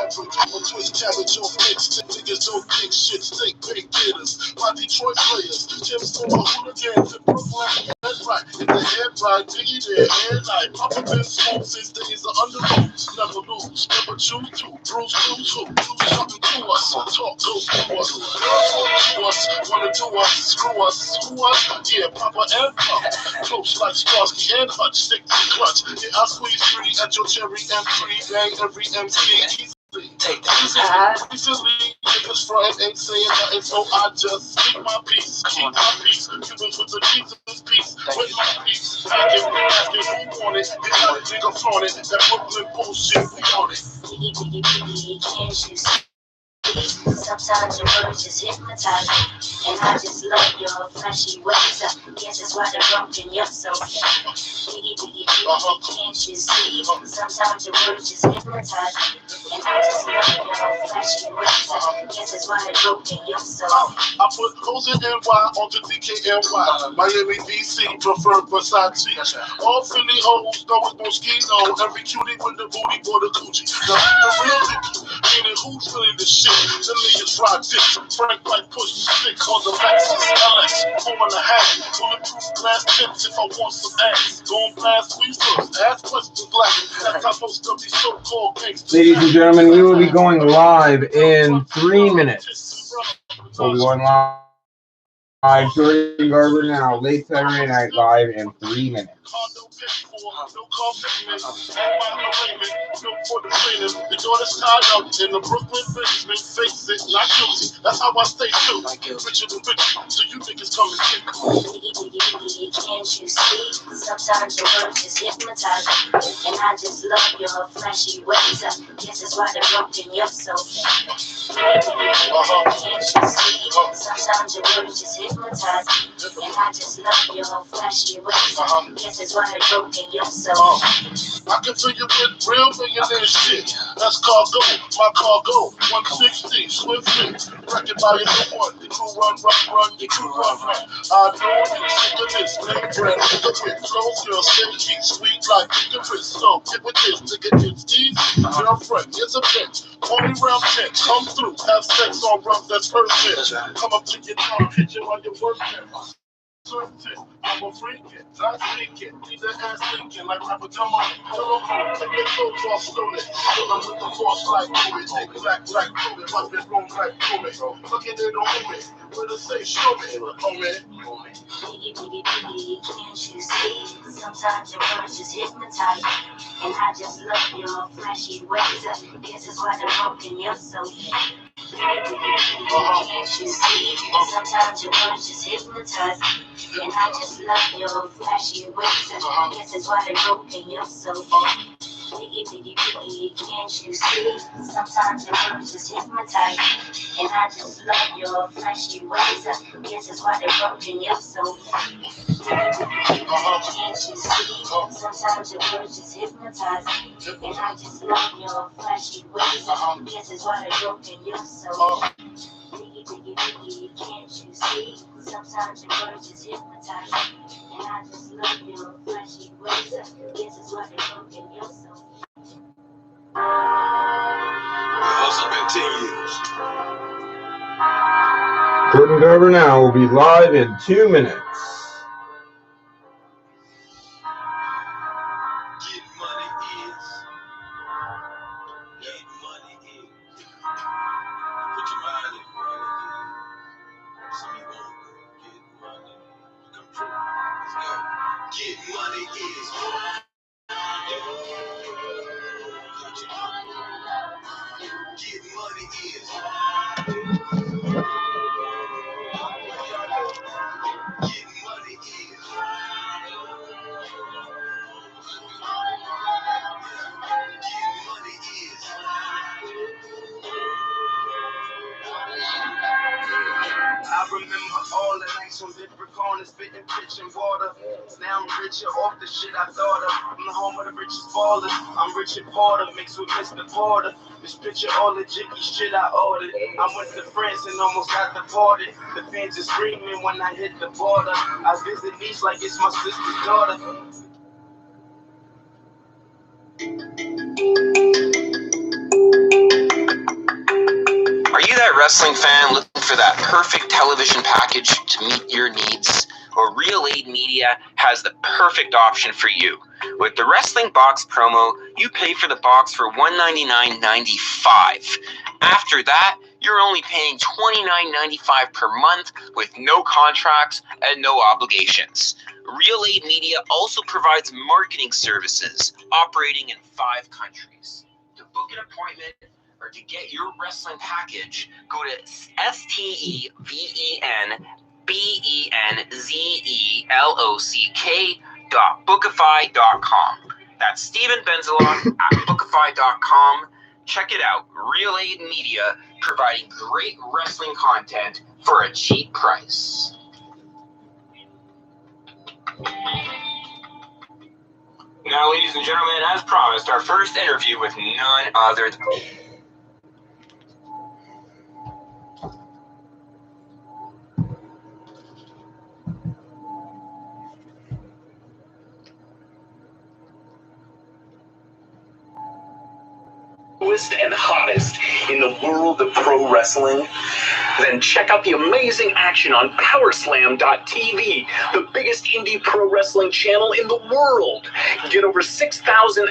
fabric. A twist cabbage on mix. Niggas don't think shit, steak big getters. My Detroit players, Tim's for my hooligans in Brooklyn. Head right, in the head right, diggy there, air night. Papa been smoke since days of under rules. Never lose, never choose to. Bruce, lose who? Something to us, talk goes through us. Girls want to us, wanna do us, screw us, yeah, Papa and Pop. Close like Starsky and Hutch, stick to clutch. Yeah, I squeeze free at your cherry M3, bang every MC. Take that. Recently, niggas frontin' ain't saying nothing, so I just speak my peace, keep my peace. Cubans with the Jesus peace, with my peace. Asking who want it, get out, nigga flaunt it. That Brooklyn bullshit, we on it. Can't you see? Sometimes your words just hypnotize me, and I just love your flashy ways. I guess that's why they're broken up so fast. Can't you see? Sometimes your words just hypnotize me, and I just love your flashy ways. I guess that's why they're broken up so fast. I put hoes in NY onto DKNY. Miami, DC, prefer Versace. All Philly hoes go with Moschino. Every cutie with the booty for the coochie. Now, the real nigga, meaning who's really the shit? The niggas ride dicks. Frank White push the stick on the Lexus LX 4.5. Bulletproof glass tips if I want some ass. Going blast squeeze first. Ask questions like that's how most of these so-called gangsters. Ladies and gentlemen, we will be going live in 3 minutes. We'll be going live. Jordan Garber Now, late Saturday night live in 3 minutes. No commitment, no for the training. The daughter's tied up in the Brooklyn basement. Face it, not guilty. That's how I stay true. Richer than rich, so you niggas come and get cool. Can't you see? Sometimes your words just hypnotize me, and I just love your flashy ways. I guess that's why they're broken up so fast. Can't you see? Sometimes your words just hypnotize me, and I just love your flashy ways. I guess that's why they're broken up so fast. I can fill you with real millionaire shit. That's cargo, my cargo, 160, swiftly. Wrecking by your one. The crew run, the crew run. I know you sick of this, name brand, nigga with flows, girl, steady, sweet like licorice. So get with this, nigga, it's easy. Girlfriend, it's a bitch. 20 round 10, come through, have sex on rough, that's perfect. Come up to your town, hit you on your work now. I'm a freakin', not speaking. Leave that ass thinking like rapper, come on. Hello, take your clothes off slowly. I'm with the force like Louis. Take black Louis. What's been wrong like Louis? Look at it on me. Where to say, show me, homie. Can't you see? Sometimes your words just hypnotize me, and I just love your flashy ways. I guess that's why they're broken up so fast. Can't you see? Sometimes your words just hypnotize me, and I just love your flashy ways. I guess that's why they're broken up so fast. Can't you see? Sometimes your words just hypnotize me, and I just love your flashy ways. I guess that's why they're broken up so fast. Can't you see? Sometimes your words just hypnotize me, and I just love your flashy ways. I guess that's why they're broken up so fast. Can't you see? Sometimes your words just hypnotize me, and I just love your flashy ways. I guess that's why they're broken up so fast. Jordan Garber Now will be live in 2 minutes. I remember all the nights on different corners, spitting pitch and water. Now I'm richer off the shit I thought of. I'm the home of the richest ballers. I'm Richard Porter mixed with Mr. Porter. This picture all the jicky shit I ordered. I went to France and almost got deported. The fans are screaming when I hit the border. I visit Nice like it's my sister's daughter. wrestling fan looking for that perfect television package to meet your needs? Well, Real Aid Media has the perfect option for you. With the Wrestling Box promo, you pay for the box for $199.95. After that, you're only paying $29.95 per month with no contracts and no obligations. Real Aid Media also provides marketing services operating in 5 countries. To book an appointment or to get your wrestling package, go to stevenbenzelock.bookify.com. That's Steven Benzelock at bookify.com. Check it out. Real Aid Media, providing great wrestling content for a cheap price. Now, ladies and gentlemen, as promised, our first interview with none other than... and hottest in the world of pro wrestling? Then check out the amazing action on Powerslam.tv, the biggest indie pro wrestling channel in the world. Get over 6,000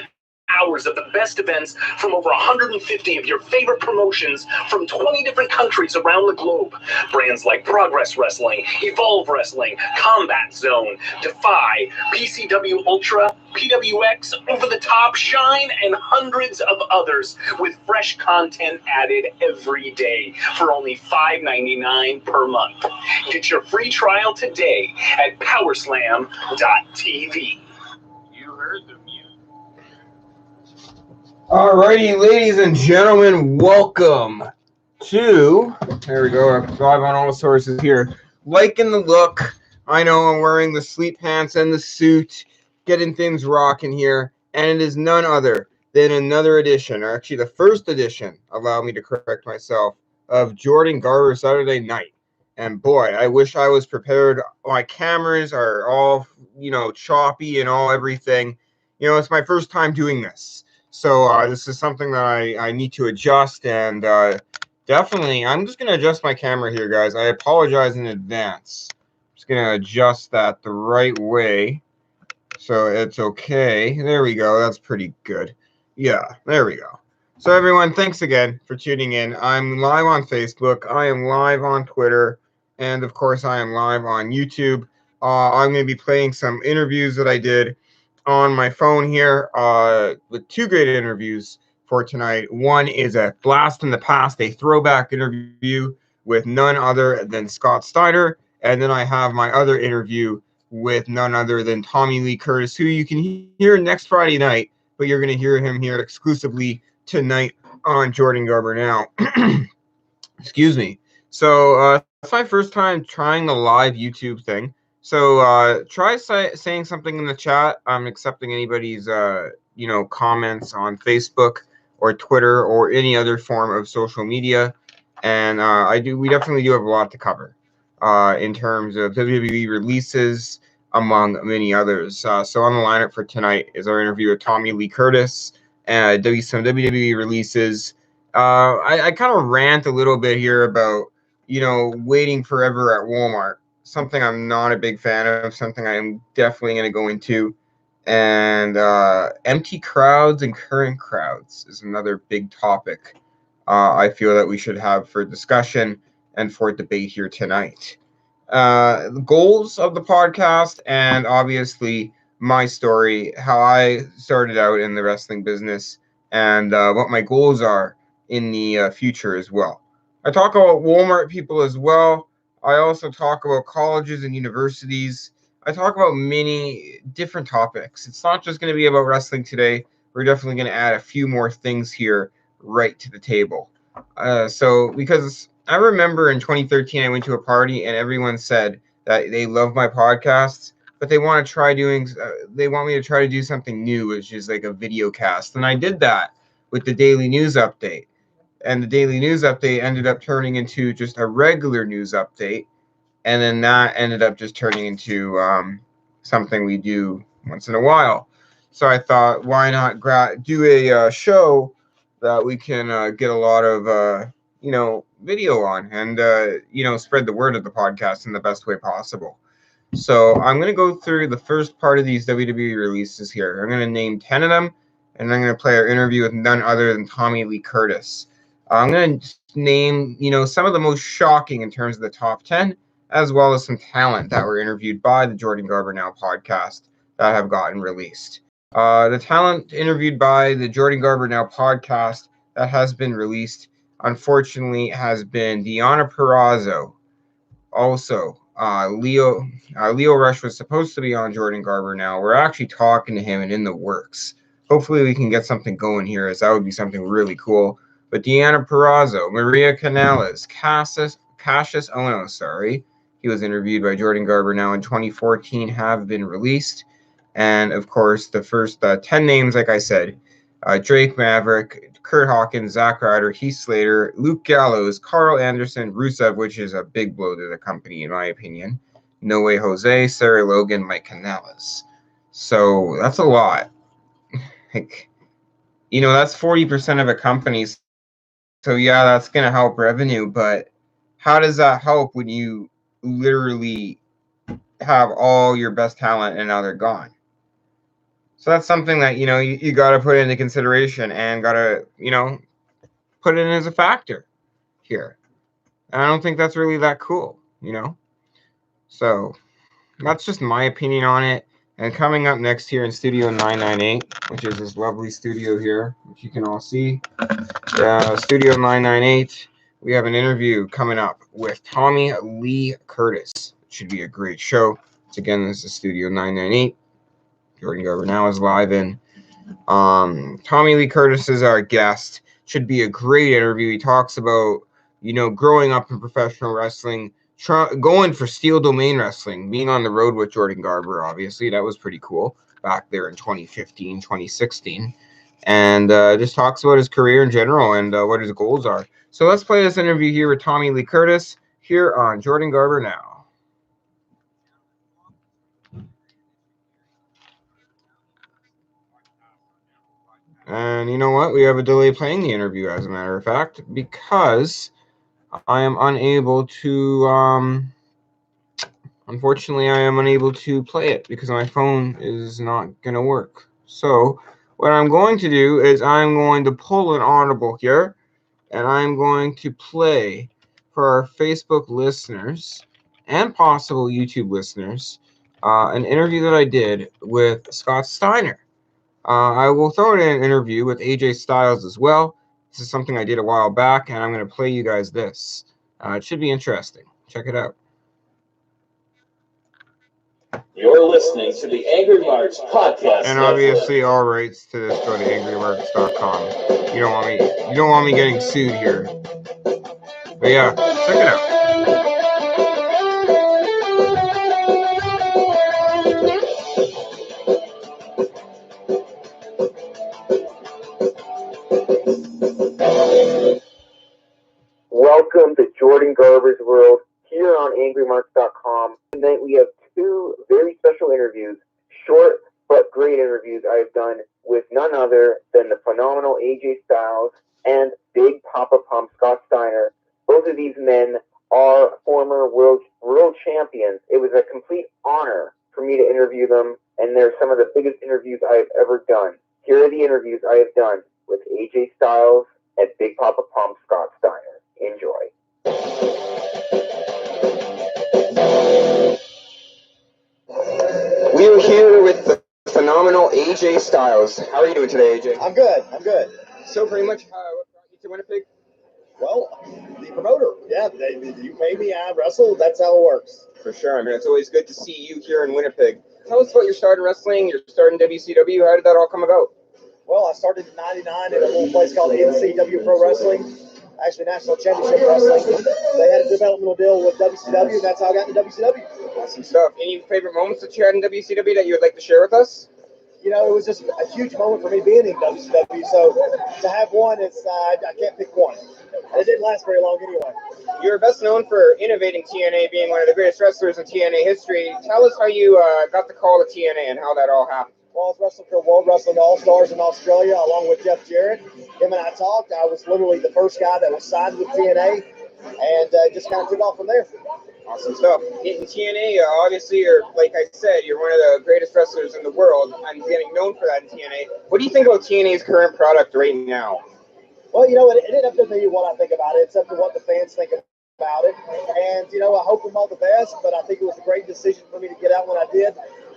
hours of the best events from over 150 of your favorite promotions from 20 different countries around the globe. Brands like Progress Wrestling, Evolve Wrestling, Combat Zone, Defy, PCW Ultra, PWX, Over the Top, Shine, and hundreds of others with fresh content added every day for only $5.99 per month. Get your free trial today at Powerslam.tv. You heard the music. Alrighty, ladies and gentlemen, welcome to, there we go, live on all sources here. Liking the look. I know I'm wearing the sleep pants and the suit, getting things rocking here, and it is none other than another edition, or actually the first edition, allow me to correct myself, of Jordan Garber Saturday Night. And boy, I wish I was prepared. My cameras are all, choppy and all everything. It's my first time doing this. So this is something that I need to adjust, and definitely, I'm just going to adjust my camera here, guys. I apologize in advance. I'm just going to adjust that the right way so it's okay. There we go. That's pretty good. Yeah, there we go. So everyone, thanks again for tuning in. I'm live on Facebook. I am live on Twitter. And, of course, I am live on YouTube. I'm going to be playing some interviews that I did on my phone here with 2 great interviews for tonight. One is a blast in the past, a throwback interview with none other than Scott Steiner. And then I have my other interview with none other than Tommy Lee Curtis, who you can hear next Friday night, but you're going to hear him here exclusively tonight on Jordan Garber Now. Excuse me. So it's my first time trying the live YouTube thing. So try saying something in the chat. I'm accepting anybody's comments on Facebook or Twitter or any other form of social media. And we definitely do have a lot to cover in terms of WWE releases, among many others. So on the lineup for tonight is our interview with Tommy Lee Curtis and some WWE releases. I kind of rant a little bit here about waiting forever at Walmart. Something I'm not a big fan of, something I'm definitely going to go into. And empty crowds and current crowds is another big topic I feel that we should have for discussion and for debate here tonight. The goals of the podcast, and obviously my story, how I started out in the wrestling business, and what my goals are in the future as well. I talk about Walmart people as well. I also talk about colleges and universities. I talk about many different topics. It's not just going to be about wrestling today. We're definitely going to add a few more things here right to the table. Because I remember in 2013, I went to a party and everyone said that they love my podcasts, but they want me to try to do something new, which is like a video cast. And I did that with the Daily News Update. And the Daily News Update ended up turning into just a regular news update. And then that ended up just turning into something we do once in a while. So I thought, why not do a show that we can get a lot of, video on and, spread the word of the podcast in the best way possible. So I'm going to go through the first part of these WWE releases here. I'm going to name 10 of them, and I'm going to play our interview with none other than Tommy Lee Curtis. I'm going to name, some of the most shocking in terms of the top 10, as well as some talent that were interviewed by the Jordan Garber Now podcast that have gotten released. The talent interviewed by the Jordan Garber Now podcast that has been released, unfortunately, has been Deonna Purrazzo. Also, Leo Rush was supposed to be on Jordan Garber Now. We're actually talking to him and in the works. Hopefully we can get something going here, as that would be something really cool. But Deonna Purrazzo, Maria Kanellis, Cassius Ono, he was interviewed by Jordan Garber Now in 2014, have been released. And, of course, the first 10 names, like I said, Drake Maverick, Kurt Hawkins, Zack Ryder, Heath Slater, Luke Gallows, Carl Anderson, Rusev, which is a big blow to the company, in my opinion, No Way Jose, Sarah Logan, Mike Kanellis. So that's a lot. That's 40% of a company. So, yeah, that's going to help revenue. But how does that help when you literally have all your best talent and now they're gone? So that's something that, you got to put into consideration and got to, put it in as a factor here. And I don't think that's really that cool, So that's just my opinion on it. And coming up next here in Studio 998, which is this lovely studio here, which you can all see. Studio 998, we have an interview coming up with Tommy Lee Curtis. It should be a great show. Once again, this is Studio 998. Jordan Garber Now is live in. Tommy Lee Curtis is our guest. Should be a great interview. He talks about, growing up in professional wrestling, going for Steel Domain Wrestling, being on the road with Jordan Garber, obviously. That was pretty cool back there in 2015, 2016. And just talks about his career in general and what his goals are. So let's play this interview here with Tommy Lee Curtis here on Jordan Garber Now. And you know what? We have a delay playing the interview, as a matter of fact, because I am unable to, unfortunately, I am unable to play it because my phone is not going to work. So what I'm going to do is I'm going to pull an audible here, and I'm going to play for our Facebook listeners and possible YouTube listeners an interview that I did with Scott Steiner. I will throw in an interview with AJ Styles as well. This is something I did a while back, and I'm going to play you guys this. It should be interesting. Check it out. You're listening to the Angry Marks podcast. And obviously, all rights to this go to angrymarks.com. You don't want me getting sued here. But yeah, check it out. Welcome to Jordan Garber's World here on angrymarks.com. Tonight we have two very special interviews, short but great interviews I've done with none other than the phenomenal AJ Styles and Big Papa Pump Scott Steiner. Both of these men are former world champions. It was a complete honor for me to interview them, and they're some of the biggest interviews I have ever done. Here are the interviews I have done with AJ Styles and Big Papa Pump Scott Steiner. Enjoy. We are here with the phenomenal AJ Styles. How are you doing today, AJ? I'm good. So pretty much, what brought you to Winnipeg? Well, the promoter. Yeah, you pay me, I wrestle. That's how it works. For sure. I mean, it's always good to see you here in Winnipeg. Tell us about your start in wrestling, your start in WCW. How did that all come about? Well, I started in '99 at a little place called NCW Pro Wrestling. Actually, National Championship Wrestling. They had a developmental deal with WCW, and that's how I got into WCW. Awesome stuff. Any favorite moments that you had in WCW that you would like to share with us? You know, it was just a huge moment for me being in WCW. So to have one, I can't pick one. And it didn't last very long anyway. You're best known for innovating TNA, being one of the greatest wrestlers in TNA history. Tell us how you got the call to TNA and how that all happened. Well, I was wrestling for World Wrestling All-Stars in Australia along with Jeff Jarrett. Him and I talked. I was literally the first guy that was signed with TNA, and just kind of took off from there. Awesome stuff. In TNA, obviously, like I said, you're one of the greatest wrestlers in the world. I'm getting known for that in TNA. What do you think about TNA's current product right now? Well, you know, it ain't up to me what I think about it. It's up to what the fans think about it. And, you know, I hope them all the best, but I think it was a great decision for me to get out when I did.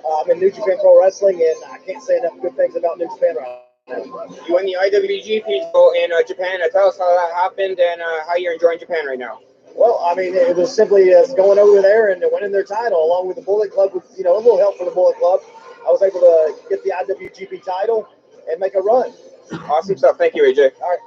I'm in New Japan Pro Wrestling, and I can't say enough good things about New Japan right now. You won the IWGP in Japan. Tell us how that happened and how you're enjoying Japan right now. Well, I mean, it was simply going over there and winning their title along with the Bullet Club with, you know, a little help from the Bullet Club. I was able to get the IWGP title and make a run. Awesome stuff. Thank you, AJ. All right.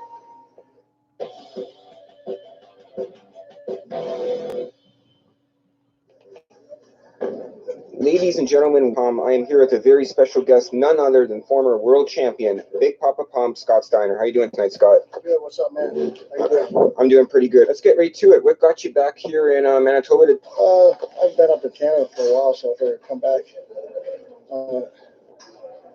Ladies and gentlemen, I am here with a very special guest, none other than former world champion, Big Papa Pump, Scott Steiner. How you doing tonight, Scott? Good. What's up, man? How you doing? I'm doing pretty good. Let's get right to it. What got you back here in Manitoba? I've been up in Canada for a while, so I figured I'd come back.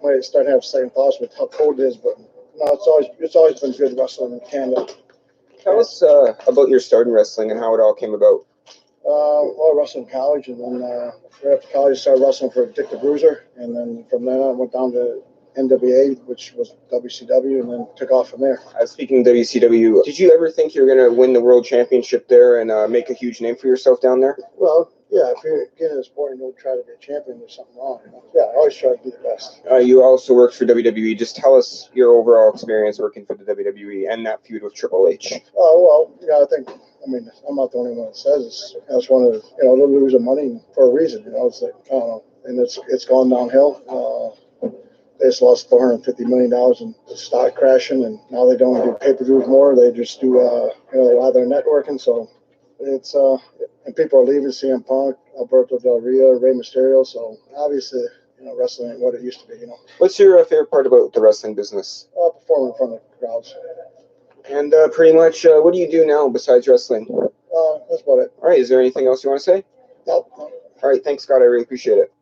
Might start having second thoughts with how cold it is, but no, it's always been good wrestling in Canada. Tell us about your start in wrestling and how it all came about. Well, I wrestled in college, and then right after college, I started wrestling for Dick the Bruiser, and then from then on, I went down to NWA, which was WCW, and then took off from there. Speaking of WCW, did you ever think you were going to win the world championship there and make a huge name for yourself down there? Well, yeah, if you're getting in the sport and don't try to be a champion, there's something wrong. You know? Yeah, I always try to be the best. You also worked for WWE. Just tell us your overall experience working for the WWE and that feud with Triple H. Oh, well, yeah, I mean, I'm not the only one that says this. That's one of the, you know, they're losing money for a reason. You know, it's like, I don't know, and it's gone downhill. They just lost $450 million in the stock crashing, and now they don't do pay-per-views more. They just do, you know, a lot of their networking. So it's, and people are leaving CM Punk, Alberto Del Rio, Rey Mysterio. So obviously, you know, wrestling ain't what it used to be, you know. What's your favorite part about the wrestling business? Performing in front of crowds. And pretty much, what do you do now besides wrestling? That's about it. All right, is there anything else you want to say? Nope. All right, thanks, Scott. I really appreciate it.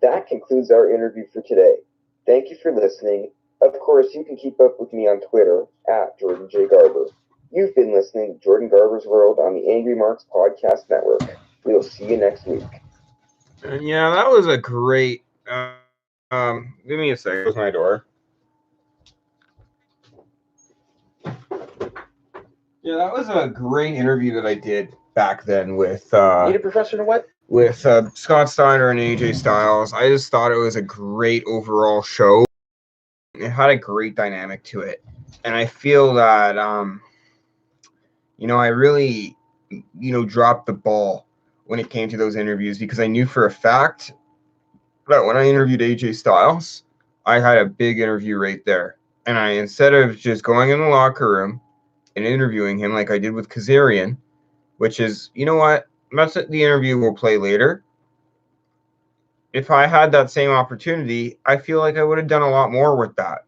That concludes our interview for today. Thank you for listening. Of course, you can keep up with me on Twitter at Jordan J. Garber. You've been listening to Jordan Garber's World on the Angry Marks Podcast Network. We'll see you next week. Yeah, that was a great. Give me a second. Close my door. Yeah, that was a great interview that I did back then with. Need a professor to what? With Scott Steiner and AJ Styles. I just thought it was a great overall show. It had a great dynamic to it. And I feel that, you know, I really, you know, dropped the ball when it came to those interviews because I knew for a fact that when I interviewed AJ Styles, I had a big interview right there. And I, instead of just going in the locker room and interviewing him like I did with Kazarian, which is, you know what? That's the interview we'll play later. If I had that same opportunity, I feel like I would have done a lot more with that.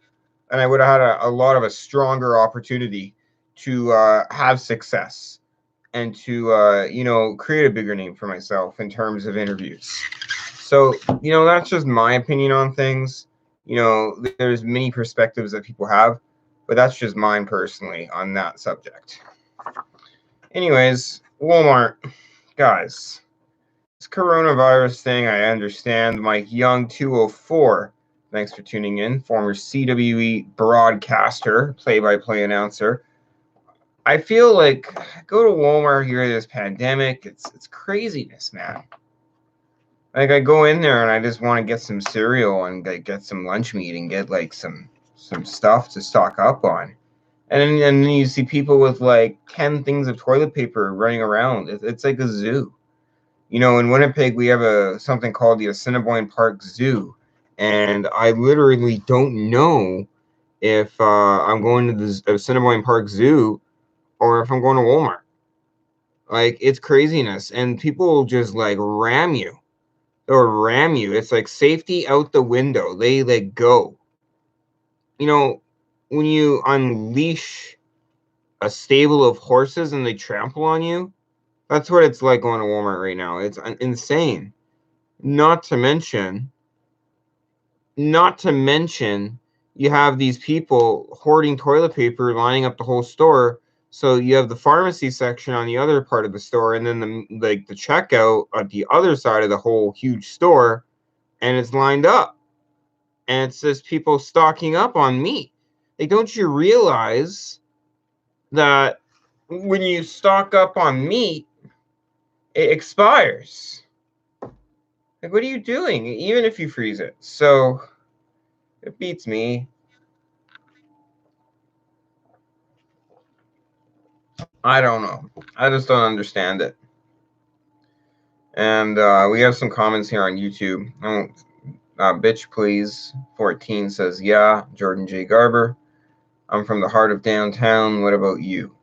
And I would have had a lot of a stronger opportunity to have success and to, you know, create a bigger name for myself in terms of interviews. So, you know, that's just my opinion on things. You know, there's many perspectives that people have, but that's just mine personally on that subject. Anyways, Walmart, guys, this coronavirus thing, I understand. Mike Young 204, thanks for tuning in. Former CWE broadcaster, play-by-play announcer. I feel like go to Walmart here this pandemic. It's craziness, man. Like I go in there and I just want to get some cereal and get some lunch meat and get like some stuff to stock up on. And then you see people with like 10 things of toilet paper running around. It's like a zoo. You know, in Winnipeg, we have something called the Assiniboine Park Zoo. And I literally don't know if I'm going to the Assiniboine Park Zoo or if I'm going to Walmart. Like, it's craziness. And people just, like, ram you. Or ram you. It's like safety out the window. They, like, go. You know, when you unleash a stable of horses and they trample on you, that's what it's like going to Walmart right now. It's insane. Not to mention Not to mention, you have these people hoarding toilet paper, lining up the whole store. So you have the pharmacy section on the other part of the store, and then the checkout at the other side of the whole huge store, and it's lined up. And it says people stocking up on meat. Like, don't you realize that when you stock up on meat, it expires? Like, what are you doing? Even if you freeze it. So it beats me. I don't know. I just don't understand it. And we have some comments here on YouTube. Bitch Please 14 says, yeah, Jordan J. Garber. I'm from the heart of downtown. What about you?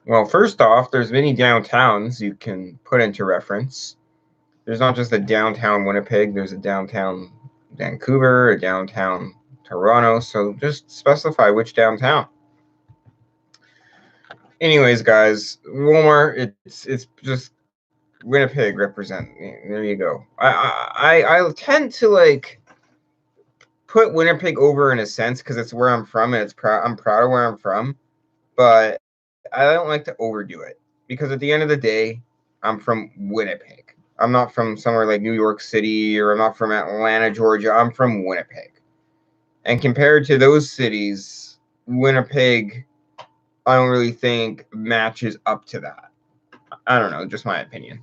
Well, first off, there's many downtowns you can put into reference. There's not just a downtown Winnipeg. There's a downtown Vancouver, a downtown Toronto. So just specify which downtown. Anyways, guys, Walmart, it's just Winnipeg represent. There you go. I tend to like put Winnipeg over in a sense because it's where I'm from and I'm proud of where I'm from, but I don't like to overdo it because at the end of the day, I'm from Winnipeg. I'm not from somewhere like New York City, or I'm not from Atlanta, Georgia. I'm from Winnipeg. And compared to those cities, Winnipeg, I don't really think matches up to that. I don't know, just my opinion.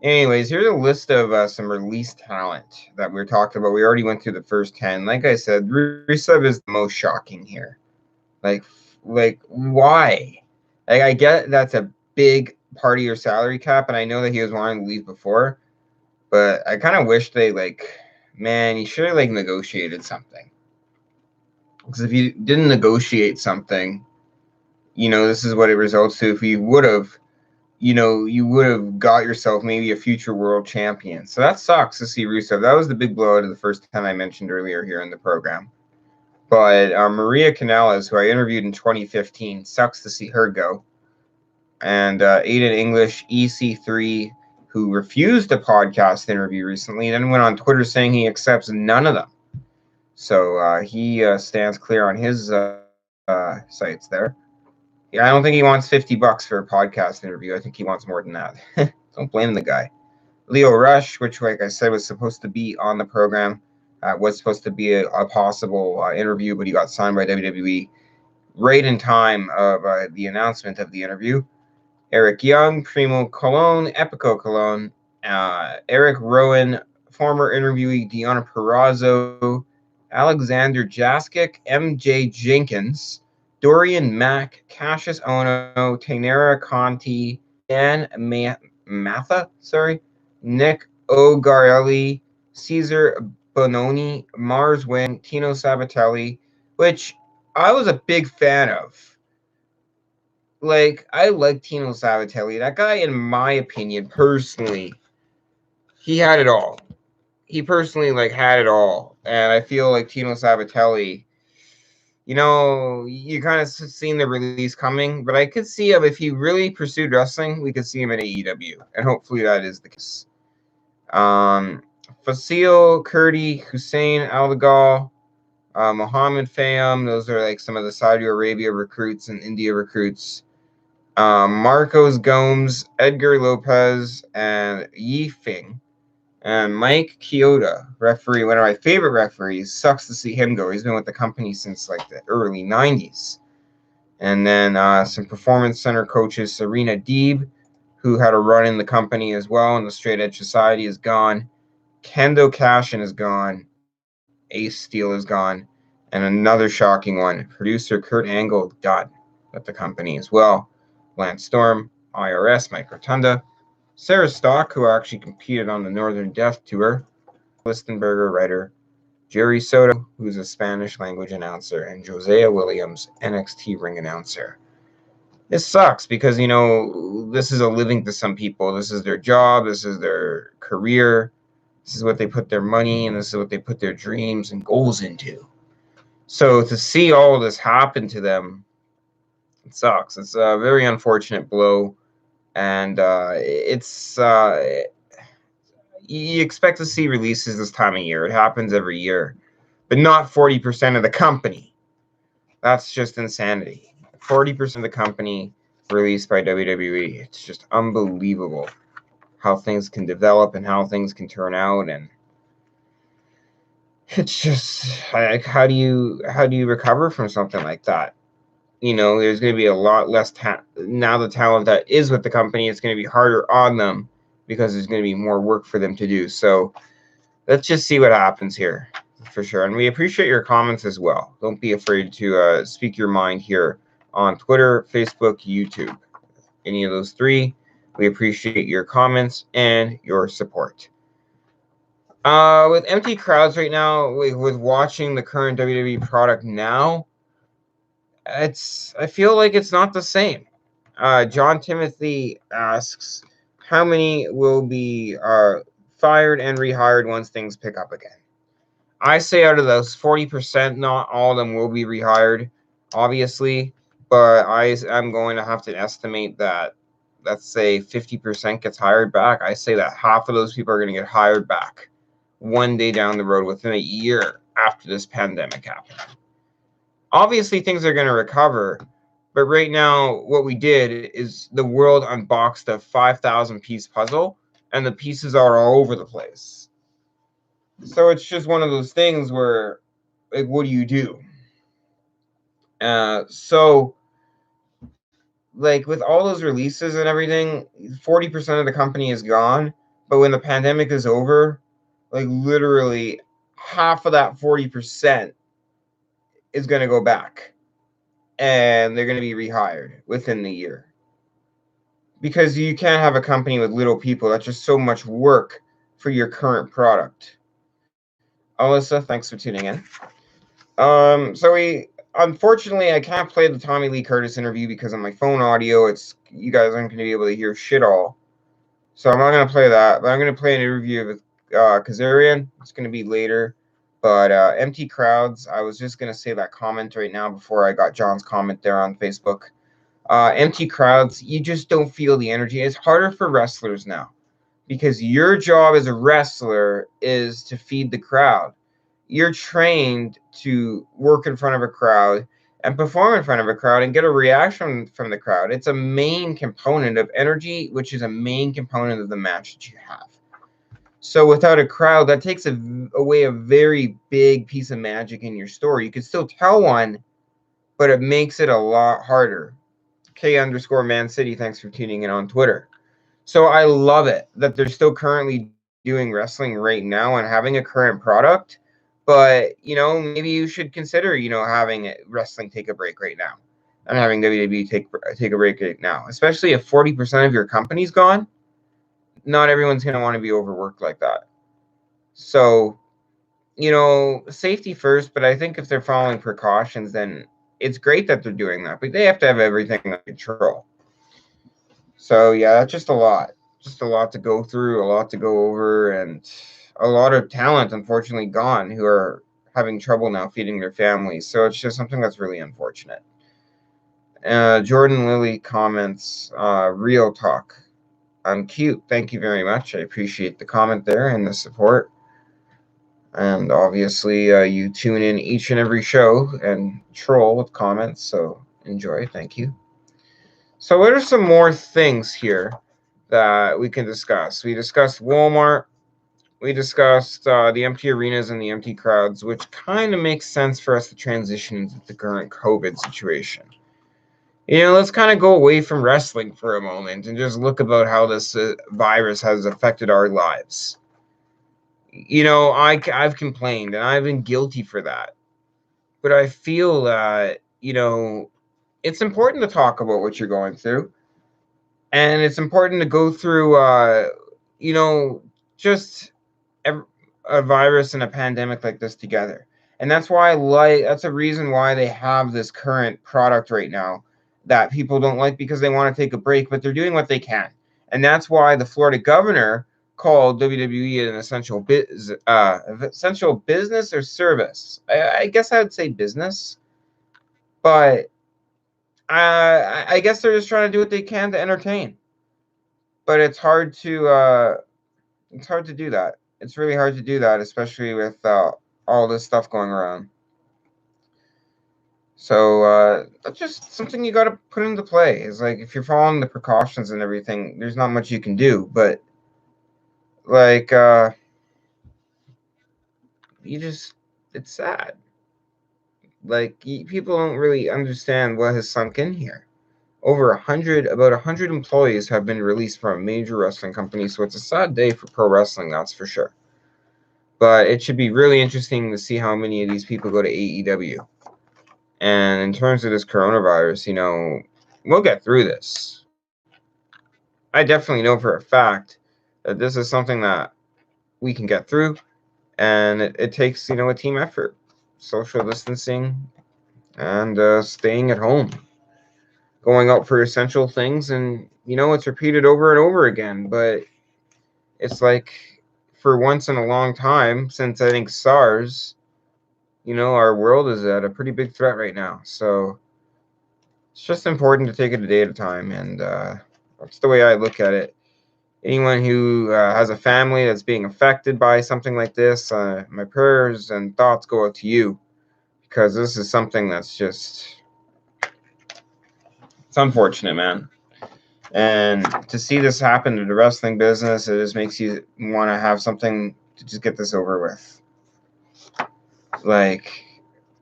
Anyways, here's a list of some released talent that we're talking about. We already went through the first 10. Like I said, Rusev is the most shocking here. Like why? Like, I get that's a big part of your salary cap, and I know that he was wanting to leave before, but I kind of wish they, man, you should have, negotiated something. Because if you didn't negotiate something, this is what it results to. If you would have, you would have got yourself maybe a future world champion. So that sucks to see Rusev. That was the big blowout of the first 10 I mentioned earlier here in the program. But Maria Kanellis, who I interviewed in 2015, sucks to see her go. And Aiden English, EC3, who refused a podcast interview recently, then went on Twitter saying he accepts none of them. So he stands clear on his sites there. Yeah, I don't think he wants $50 for a podcast interview. I think he wants more than that. Don't blame the guy. Leo Rush, which, like I said, was supposed to be on the program, was supposed to be a possible interview, but he got signed by WWE right in time of the announcement of the interview. Eric Young, Primo Colon, Epico Colon, Eric Rowan, former interviewee Deanna Perrazzo, Alexander Jaskic, MJ Jenkins, Dorian Mack, Cassius Ono, Tainara Conti, Dan Matha, Nick O'Garelli, Caesar Bononi, Mars Wynn, Tino Sabatelli, which I was a big fan of. I like Tino Sabatelli. That guy, in my opinion, personally, he had it all. He personally, had it all. And I feel like Tino Sabatelli, you kind of seen the release coming, but I could see him, if he really pursued wrestling, we could see him in AEW. And hopefully that is the case. Fasil, Kurdi, Hussein Aldagal, Mohammed Fayum, those are some of the Saudi Arabia recruits and India recruits. Marcos Gomes, Edgar Lopez, and Yi Fing. And Mike Chioda, referee, one of my favorite referees. Sucks to see him go. He's been with the company since the early 90s. And then some performance center coaches. Serena Deeb, who had a run in the company as well, and the Straight Edge Society is gone. Kendo Cashin is gone. Ace Steel is gone. And another shocking one, producer Kurt Angle done at the company as well. Lance Storm, IRS, Mike Rotunda, Sarah Stock, who actually competed on the Northern Death Tour, Listenberger writer, Jerry Soto, who's a Spanish language announcer, and Josiah Williams, NXT ring announcer. This sucks because, this is a living to some people. This is their job. This is their career. This is what they put their money and this is what they put their dreams and goals into. So to see all of this happen to them, it sucks. It's a very unfortunate blow. And it's, you expect to see releases this time of year. It happens every year, but not 40% of the company. That's just insanity. 40% of the company released by WWE. It's just unbelievable how things can develop and how things can turn out, and it's just like, how do you recover from something like that? You know, there's going to be a lot less now. The talent that is with the company, it's going to be harder on them because there's going to be more work for them to do. So let's just see what happens here, for sure. And we appreciate your comments as well. Don't be afraid to speak your mind here on Twitter, Facebook, YouTube. Any of those three, we appreciate your comments and your support. With empty crowds right now, with watching the current WWE product now, I feel like it's not the same. John Timothy asks, how many will be fired and rehired once things pick up again? I say out of those 40%, not all of them will be rehired, obviously, but I'm going to have to estimate that, let's say 50% gets hired back. I say that half of those people are going to get hired back one day down the road within a year after this pandemic happened. Obviously, things are going to recover, but right now, what we did is the world unboxed a 5,000 piece puzzle, and the pieces are all over the place. So it's just one of those things where, like, what do you do? So, like, with all those releases and everything, 40% of the company is gone. But when the pandemic is over, like, literally half of that 40% is going to go back. And they're going to be rehired within the year. Because you can't have a company with little people. That's just so much work for your current product. Alyssa, thanks for tuning in. So unfortunately, I can't play the Tommy Lee Curtis interview because of my phone audio. You guys aren't going to be able to hear shit all. So I'm not going to play that, but I'm going to play an interview with Kazarian. It's going to be later. But empty crowds, I was just going to say that comment right now before I got John's comment there on Facebook. Empty crowds, you just don't feel the energy. It's harder for wrestlers now because your job as a wrestler is to feed the crowd. You're trained to work in front of a crowd and perform in front of a crowd and get a reaction from the crowd. It's a main component of energy, which is a main component of the match that you have. So without a crowd, that takes away a very big piece of magic in your story. You could still tell one, but it makes it a lot harder. K_Man City, thanks for tuning in on Twitter. So I love it that they're still currently doing wrestling right now and having a current product. But, maybe you should consider, having wrestling take a break right now and having WWE take a break right now. Especially if 40% of your company's gone, not everyone's going to want to be overworked like that. So, safety first, but I think if they're following precautions, then it's great that they're doing that. But they have to have everything under control. So, yeah, just a lot to go through, a lot to go over, and a lot of talent, unfortunately, gone who are having trouble now feeding their families. So it's just something that's really unfortunate. Jordan Lilly comments, real talk. I'm cute. Thank you very much. I appreciate the comment there and the support. And obviously, you tune in each and every show and troll with comments. So enjoy. Thank you. So what are some more things here that we can discuss? We discussed Walmart. We discussed the empty arenas and the empty crowds, which kind of makes sense for us to transition into the current COVID situation. Let's kind of go away from wrestling for a moment and just look about how this virus has affected our lives. I've complained and I've been guilty for that. But I feel that, it's important to talk about what you're going through. And it's important to go through, just a virus and a pandemic like this together. And that's that's a reason why they have this current product right now that people don't like, because they want to take a break, but they're doing what they can. And that's why the Florida governor called WWE an essential business or service. I guess I would say business, but I guess they're just trying to do what they can to entertain. But it's hard to It's hard to do that. It's really hard to do that, especially with all this stuff going around. So that's just something you got to put into play. Is like if you're following the precautions and everything, there's not much you can do. But like you just, it's sad. Like people don't really understand what has sunk in here. About 100 employees have been released from a major wrestling company, so it's a sad day for pro wrestling, that's for sure. But it should be really interesting to see how many of these people go to AEW. And in terms of this coronavirus, we'll get through this. I definitely know for a fact that this is something that we can get through, and it takes, a team effort, social distancing, and staying at home, going out for essential things, and it's repeated over and over again. But it's like, for once in a long time, since I think SARS, our world is at a pretty big threat right now. So it's just important to take it a day at a time, and that's the way I look at it. Anyone who has a family that's being affected by something like this, my prayers and thoughts go out to you, because this is something that's just, it's unfortunate, man. And to see this happen to the wrestling business, it just makes you want to have something to just get this over with. Like,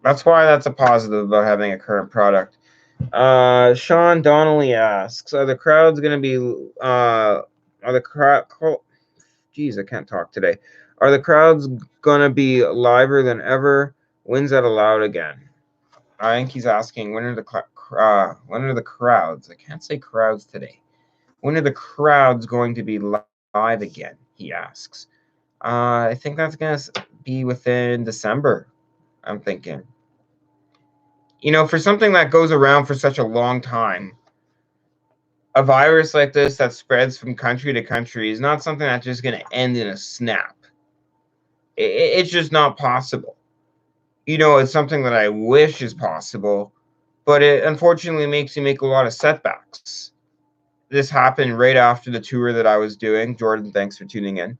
that's why that's a positive about having a current product. Sean Donnelly asks, are the crowds going to be, geez, I can't talk today. Are the crowds going to be liver than ever? When's that allowed again? I think he's asking, when are the crowds? I can't say crowds today. When are the crowds going to be live again? He asks. I think that's going to be within December, I'm thinking. For something that goes around for such a long time, a virus like this that spreads from country to country is not something that's just going to end in a snap. It's just not possible. It's something that I wish is possible, but it unfortunately makes you make a lot of setbacks. This happened right after the tour that I was doing. Jordan, thanks for tuning in.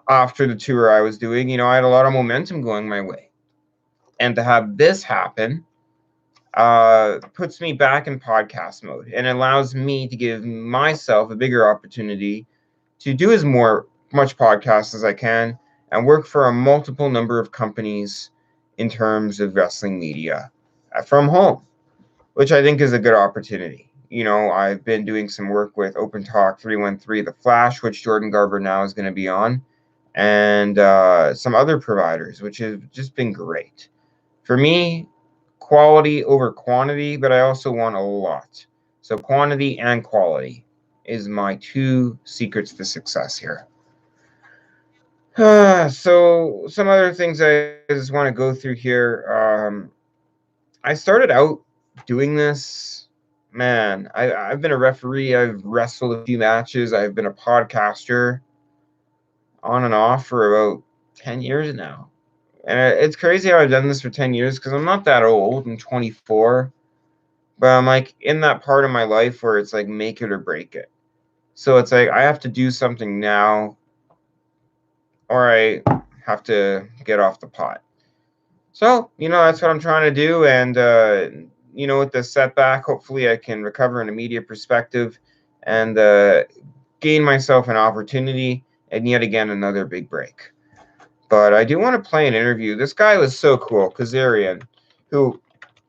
After the tour I was doing, I had a lot of momentum going my way. And to have this happen puts me back in podcast mode and allows me to give myself a bigger opportunity to do much podcast as I can and work for a multiple number of companies in terms of wrestling media from home, which I think is a good opportunity. I've been doing some work with Open Talk 313, The Flash, which Jordan Garber Now is going to be on, and some other providers, which has just been great. For me, quality over quantity, but I also want a lot. So quantity and quality is my two secrets to success here. So some other things I just want to go through here. I started out doing this. Man, I've been a referee. I've wrestled a few matches. I've been a podcaster on and off for about 10 years now. And it's crazy how I've done this for 10 years because I'm not that old. I'm 24. But I'm like in that part of my life where it's like make it or break it. So it's like I have to do something now or I have to get off the pot. So, that's what I'm trying to do. And, with the setback, hopefully I can recover in a media perspective and gain myself an opportunity and yet again another big break. But I do want to play an interview. This guy was so cool, Kazarian, who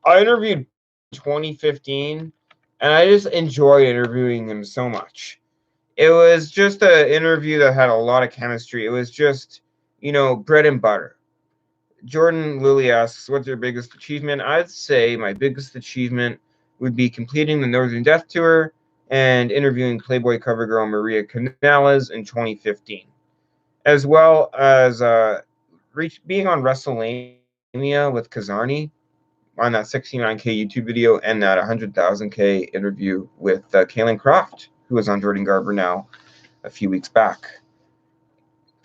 I interviewed back in 2015, and I just enjoyed interviewing him so much. It was just an interview that had a lot of chemistry. It was just, bread and butter. Jordan Lilly asks, what's your biggest achievement? I'd say my biggest achievement would be completing the Northern Death Tour and interviewing Playboy cover girl Maria Kanellis in 2015, as well as being on WrestleMania with Kazarni on that 69K YouTube video and that 100,000K interview with Kaylin Croft, who was on Jordan Garber Now a few weeks back.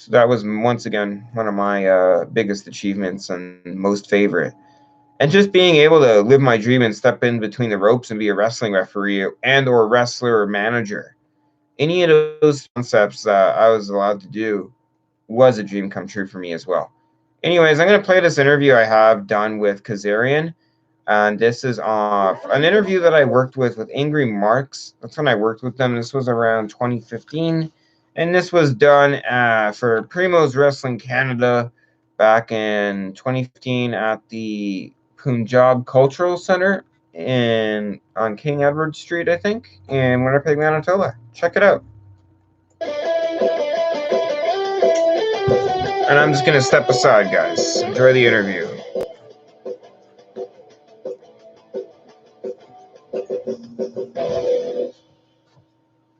So that was, once again, one of my biggest achievements and most favorite. And just being able to live my dream and step in between the ropes and be a wrestling referee and or wrestler or manager any of those concepts that I was allowed to do was a dream come true for me as well. Anyways, I'm going to play this interview I have done with Kazarian. And this is an interview that I worked with Angry Marks. That's when I worked with them. This was around 2015. And this was done for Primo's Wrestling Canada back in 2015 at the Punjab Cultural Center on King Edward Street, I think, in Winnipeg, Manitoba. Check it out. And I'm just going to step aside, guys. Enjoy the interview.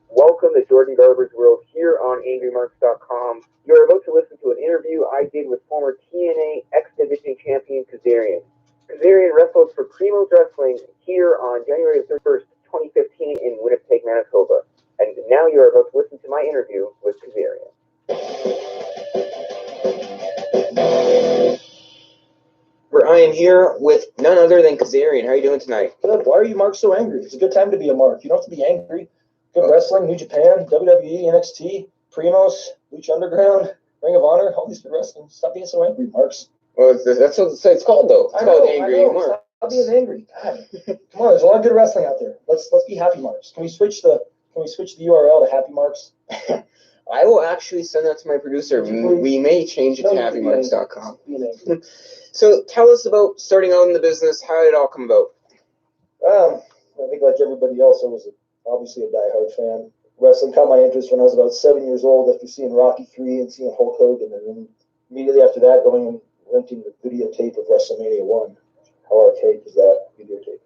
Welcome to Jordan Garber's World here on AngryMarks.com. You're about to listen to an interview I did with former TNA X Division champion Kazarian. Kazarian wrestled for Primo's Wrestling here on January 31st, 2015 in Winnipeg, Manitoba. And now you're about to listen to my interview with Kazarian. I am here with none other than Kazarian. How are you doing tonight? Good. Why are you, Mark, so angry? It's a good time to be a Mark. You don't have to be angry. Good wrestling, New Japan, WWE, NXT, Primos, Lucha Underground, Ring of Honor, all these good wrestling. Stop being so angry, Marks. Well, that's what it's called, though. It's called Angry Mark. Stop being angry. God. Come on, there's a lot of good wrestling out there. Let's be happy Marks. Can we switch the URL to Happy Marks? I will actually send that to my producer. We may change it to HappyMarks.com. So tell us about starting out in the business. How did it all come about? I think like everybody else, I was obviously a diehard fan. Wrestling caught my interest when I was about 7 years old after seeing Rocky III and seeing Hulk Hogan. And then immediately after that, going and renting the videotape of WrestleMania 1. How archaic is that videotape?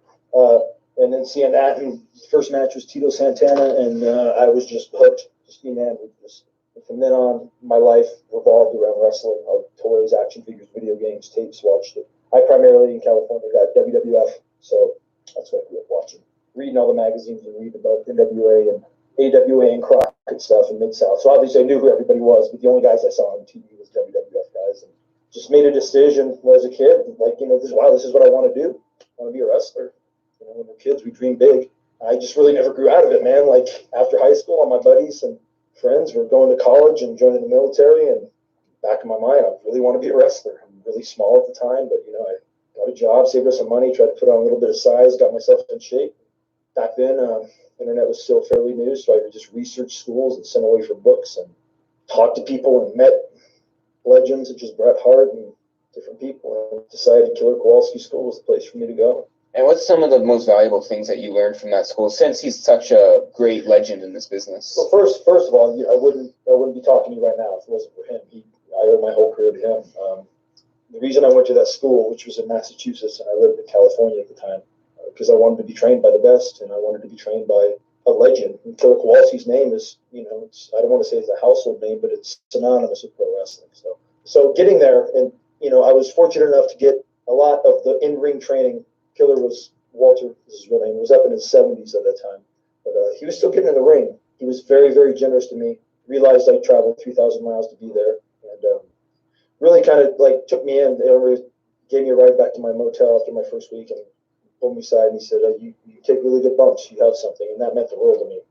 And then seeing that, and the first match was Tito Santana, and I was just hooked, just enamored with this. And from then on, my life revolved around wrestling. Toys, action figures, video games, tapes, watched it. I primarily in California got WWF, so that's what I grew up watching. Reading all the magazines and reading about NWA and AWA and Crockett stuff in Mid-South. So obviously I knew who everybody was, but the only guys I saw on TV was WWF guys. And just made a decision when I was a kid, like, this is what I want to do. I want to be a wrestler. When we're kids, we dream big. I just really never grew out of it, man. Like, after high school, all my buddies and friends were going to college and joining the military, and back in my mind, I really want to be a wrestler. I'm really small at the time, but, I got a job, saved up some money, tried to put on a little bit of size, got myself in shape. Back then, internet was still fairly new, so I would just research schools and send away for books and talk to people and met legends such as Bret Hart and different people, and decided Killer Kowalski School was the place for me to go. And what's some of the most valuable things that you learned from that school, since he's such a great legend in this business? Well, first of all, I wouldn't be talking to you right now if it wasn't for him. I owe my whole career to him. The reason I went to that school, which was in Massachusetts, and I lived in California at the time, because I wanted to be trained by the best, and I wanted to be trained by a legend. And Killer Kowalski's name is, I don't want to say it's a household name, but it's synonymous with pro wrestling. So getting there, and I was fortunate enough to get a lot of the in-ring training. Killer was Walter, this is his real name. He was up in his 70s at that time, but he was still getting in the ring. He was very, very generous to me. Realized I traveled 3,000 miles to be there, and really kind of like took me in. They gave me a ride back to my motel after my first week and pulled me aside and he said, you take really good bumps. You have something. And that meant the world to me,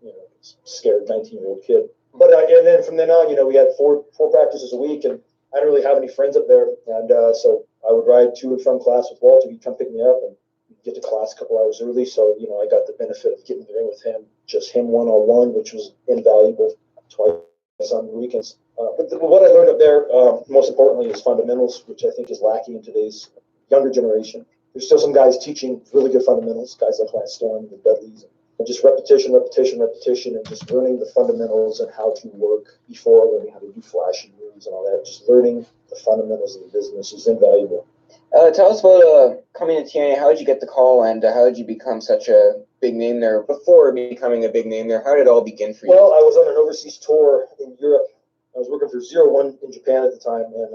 scared 19-year-old kid. But and then from then on, we had four practices a week, and I didn't really have any friends up there. And so I would ride to and from class with Walter. He'd come pick me up and get to class a couple hours early. So, I got the benefit of getting in the ring with him, just him one-on-one, which was invaluable twice on the weekends. But what I learned up there, most importantly, is fundamentals, which I think is lacking in today's younger generation. There's still some guys teaching really good fundamentals, guys like Lance Storm and Dudleys, and just repetition, and just learning the fundamentals and how to work before learning how to do flashy moves and all that. Just learning the fundamentals of the business is invaluable. Tell us about coming to TNA. How did you get the call, and how did you become such a big name there? Before becoming a big name there, how did it all begin for you? Well, I was on an overseas tour in Europe. I was working for 01 in Japan at the time, and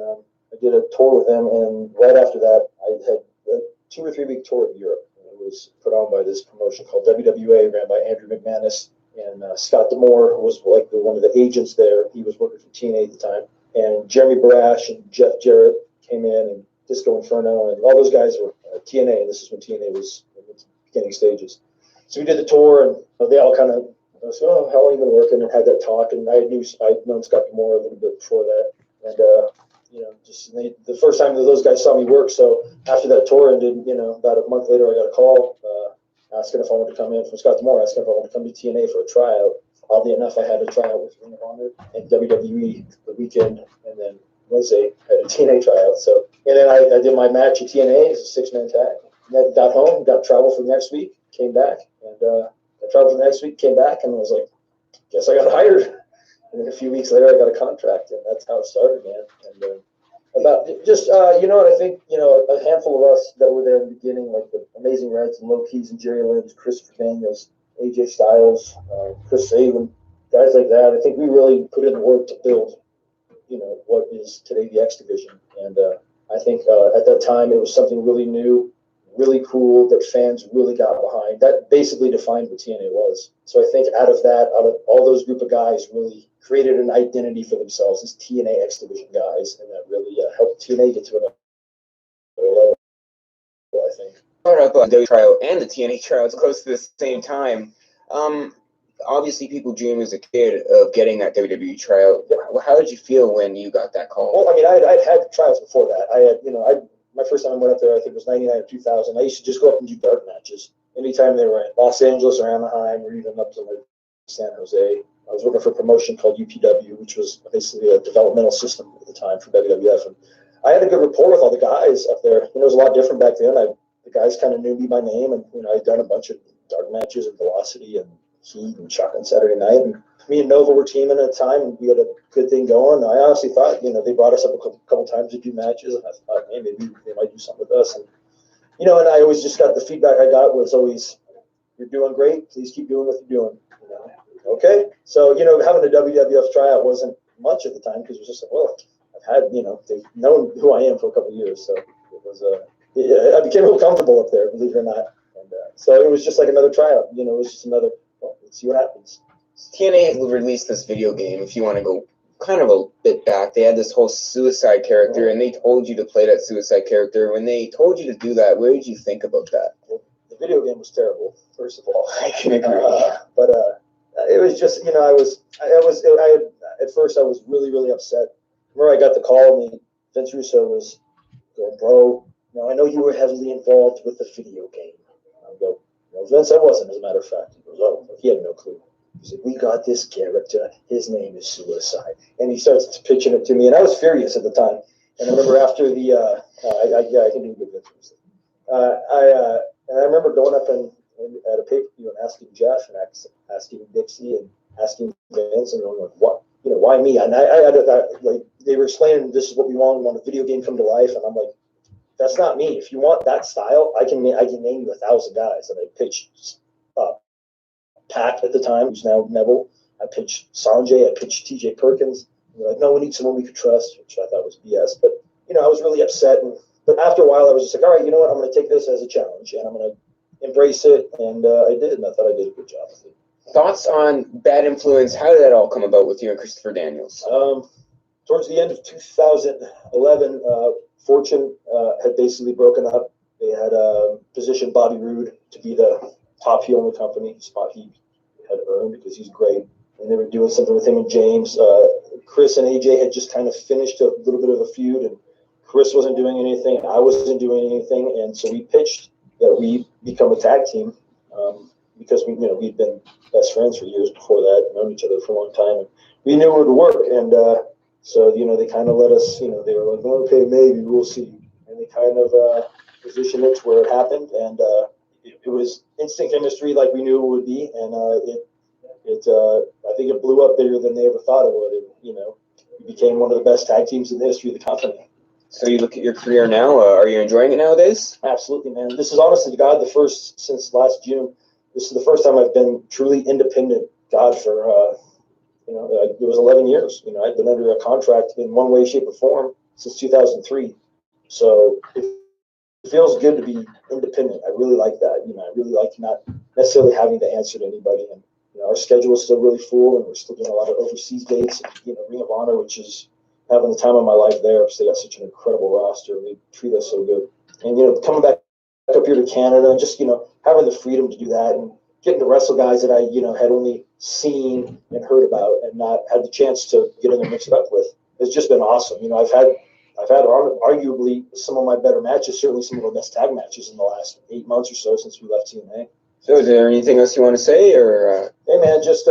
I did a tour with them. And right after that, I had a 2 or 3 week tour in Europe. And it was put on by this promotion called WWA, ran by Andrew McManus. And Scott D'Amore was like one of the agents there. He was working for TNA at the time. And Jeremy Barash and Jeff Jarrett came in, and Disco Inferno, and all those guys were TNA. And this is when TNA was in its beginning stages. So we did the tour, and they all kind of I was, oh, how long you been working? And had that talk, and I'd known Scott Moore a little bit before that, and just the first time that those guys saw me work. So after that tour ended, about a month later, I got a call asking if I wanted to come in from Scott Moore, asking if I wanted to come to TNA for a tryout. Oddly enough, I had a tryout with Ring of Honor and WWE the weekend, and then Wednesday I had a TNA tryout. So, and then I did my match at TNA as a 6-man tag. And got home, got travel for the next week, came back, and I traveled for the next week, came back, and was like, guess I got hired. And then a few weeks later, I got a contract, and that's how it started, man. And about just, what I think, a handful of us that were there in the beginning, like the Amazing Reds and Low Keys and Jerry Lynn's, Christopher Daniels, AJ Styles, Chris Sabin, guys like that. I think we really put in the work to build, what is today the X Division. And I think at that time it was something really new, really cool that fans really got behind. That basically defined what TNA was. So I think out of all those group of guys, really created an identity for themselves as TNA X Division guys, and that really helped TNA get to another level, I think. Brought up the WWE tryout and the TNA tryouts close to the same time. Obviously, people dream as a kid of getting that WWE tryout. How did you feel when you got that call? Well, I mean, I'd had tryouts before that. I had, my first time I went up there, I think it was 99 or 2000. I used to just go up and do dark matches. Anytime they were in Los Angeles or Anaheim or even up to like San Jose. I was working for a promotion called UPW, which was basically a developmental system at the time for WWF. And I had a good rapport with all the guys up there. It was a lot different back then. The guys kind of knew me by name, and I'd done a bunch of dark matches at Velocity and Heat and Shotgun Saturday Night. And me and Nova were teaming at the time, and we had a good thing going. I honestly thought, they brought us up a couple times to do matches, and I thought, hey, maybe they might do something with us. And and I always just got the feedback I got was always, "You're doing great. Please keep doing what you're doing." Okay, so having a WWF tryout wasn't much at the time because it was just like, well, I've had they've known who I am for a couple of years, so it was I became real comfortable up there, believe it or not, and so it was just like another tryout. It was just another. Well, let's see what happens. TNA released this video game. If you want to go kind of a bit back, they had this whole suicide character, and they told you to play that suicide character. When they told you to do that, what did you think about that? Well, the video game was terrible, first of all. I can agree, but it was just at first I was really, really upset. Remember, I got the call, and Vince Russo was going, "Bro, I know you were heavily involved with the video game." I go, "Vince, I wasn't, as a matter of fact." He goes, "Oh," he had no clue. He said, "We got this character. His name is Suicide," and he starts pitching it to me, and I was furious at the time. And I remember after the I can do good Vince Russo. I remember going up and at a pay-per-view and asking Jeff and asking Dixie and asking Vince and going like, "What? Why me?" And I like they were explaining, "This is what we want a video game come to life," and I'm like, "That's not me. If you want that style, I can name you 1,000 guys." And I pitched Pat at the time, who's now Neville. I pitched Sanjay. I pitched TJ Perkins. And they're like, "No, we need someone we could trust," which I thought was BS. But I was really upset. But after a while, I was just like, "All right, you know what? I'm going to take this as a challenge, and I'm going to embrace it." And I did, and I thought I did a good job with it. Thoughts on Bad Influence? How did that all come about with you and Christopher Daniels? Towards the end of 2011, Fortune had basically broken up. They had positioned Bobby Roode to be the top heel in the company, spot he had earned because he's great. And they were doing something with him and James. Chris and AJ had just kind of finished a little bit of a feud, and Chris wasn't doing anything, I wasn't doing anything, and so we pitched that we become a tag team because we'd been best friends for years before that, known each other for a long time, and we knew it would work. And so they kind of let us. They were like, "Okay, maybe we'll see," and they kind of positioned it to where it happened, and it was instant chemistry like we knew it would be, and I think it blew up bigger than they ever thought it would. And we became one of the best tag teams in the history of the company. So you look at your career now. Are you enjoying it nowadays? Absolutely, man. This is honestly, God, the first since last June. This is the first time I've been truly independent. God, for it was 11 years. I'd been under a contract in one way, shape, or form since 2003. So it feels good to be independent. I really like that. I really like not necessarily having to answer to anybody. And our schedule is still really full, and we're still doing a lot of overseas dates. Ring of Honor, which is having the time of my life there because they got such an incredible roster. They treat us so good. And coming back up here to Canada, and just having the freedom to do that, and getting to wrestle guys that I, had only seen and heard about and not had the chance to get in there mixed up with. It's just been awesome. I've had arguably some of my better matches, certainly some of our best tag matches in the last 8 months or so since we left TNA. So is there anything else you want to say, or? Hey man, just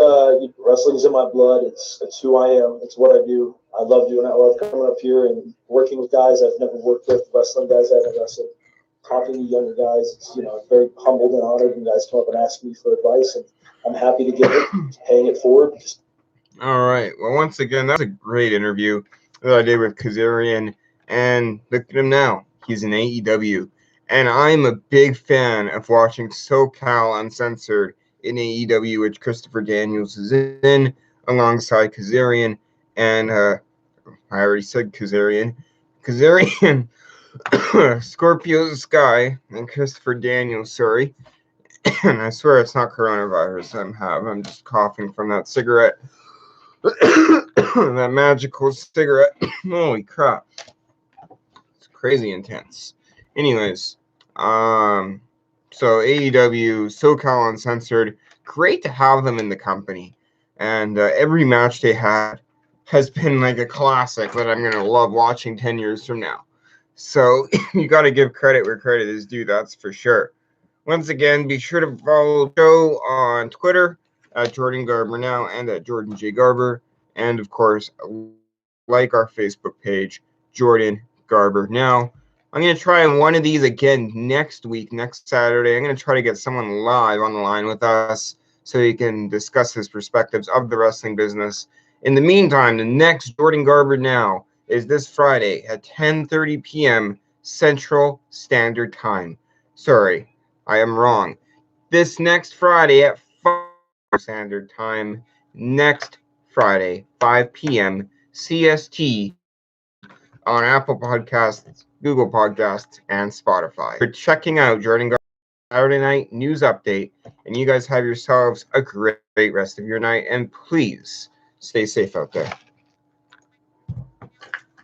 wrestling's in my blood. It's who I am. It's what I do. I love doing it. I love coming up here and working with guys I've never worked with, wrestling guys I haven't wrestled, talking to younger guys. It's, I'm very humbled and honored when guys come up and ask me for advice, and I'm happy to give it, paying it forward. All right. Well, once again, that was a great interview that I did with Kazarian, and look at him now. He's in AEW. And I'm a big fan of watching SoCal Uncensored in AEW, which Christopher Daniels is in, alongside Kazarian. And I already said Kazarian. Kazarian, Scorpio Sky, and Christopher Daniels, sorry. And I swear it's not coronavirus I'm just coughing from that cigarette. That magical cigarette. Holy crap. It's crazy intense. Anyways, so AEW, SoCal Uncensored, great to have them in the company. And every match they had has been like a classic that I'm going to love watching 10 years from now. So you got to give credit where credit is due, that's for sure. Once again, be sure to follow the show on Twitter at Jordan Garber Now and at Jordan J. Garber. And of course, like our Facebook page, Jordan Garber Now. I'm going to try one of these again next week, next Saturday. I'm going to try to get someone live on the line with us so he can discuss his perspectives of the wrestling business. In the meantime, the next Jordan Garber Now is this Friday at 10:30 p.m. Central Standard Time. Sorry, I am wrong. This next Friday at 5 Standard Time, next Friday, 5 p.m. CST on Apple Podcasts, Google Podcasts, and Spotify. For checking out Jordan Garber Saturday Night News Update, and you guys have yourselves a great rest of your night, and please stay safe out there.